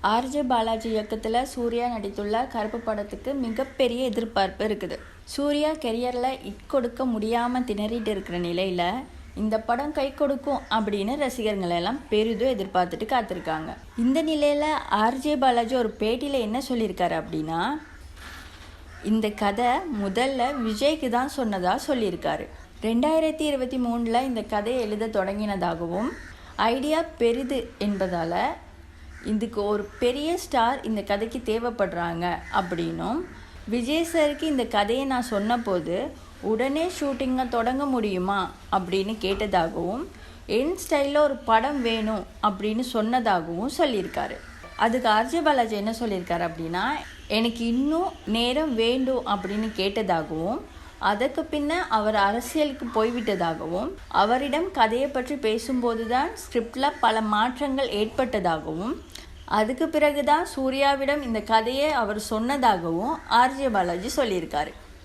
RJ Balaji இயக்கத்தில் சூர்யா நடித்துள்ள கருப்பு படத்துக்கு மிகப்பெரிய எதிர்பார்ப்பு இருக்குது. சூர்யா கெரியரில் இட் கொடுக்க முடியாமல் திணறிட்டு இருக்கிற நிலையில் இந்த படம் கை கொடுக்கும் அப்படின்னு ரசிகர்கள் எல்லாம் பெரிதும் எதிர்பார்த்துட்டு காத்திருக்காங்க. இந்த நிலையில் ஆர்ஜே பாலாஜி ஒரு பேட்டியில் என்ன சொல்லியிருக்காரு அப்படின்னா, இந்த கதை முதல்ல விஜய்க்கு தான் சொன்னதாக சொல்லியிருக்காரு. 2023 இந்த கதையை எழுத தொடங்கினதாகவும் ஐடியா பெரிது என்பதால் இதுக்கு ஒரு பெரிய ஸ்டார் இந்த கதைக்கு தேவைப்படுறாங்க அப்படின்னும், விஜய் சாருக்கு இந்த கதையை நான் சொன்னபோது உடனே ஷூட்டிங்கை தொடங்க முடியுமா அப்படின்னு கேட்டதாகவும், என் ஸ்டைலில் ஒரு படம் வேணும் அப்படின்னு சொன்னதாகவும் சொல்லியிருக்காரு. அதுக்கு ஆர்ஜே பாலாஜி என்ன சொல்லியிருக்காரு அப்படின்னா, எனக்கு இன்னும் நேரம் வேண்டும் அப்படின்னு கேட்டதாகவும், அதற்கு பின்ன அவர் அரசியலுக்கு போய்விட்டதாகவும், அவரிடம் கதையை பற்றி பேசும்போது தான் ஸ்கிரிப்டில் பல மாற்றங்கள் ஏற்பட்டதாகவும், அதுக்கு பிறகுதான் சூர்யாவிடம் இந்த கதையை அவர் சொன்னதாகவும் ஆர்ஜே பாலாஜி சொல்லியிருக்காரு.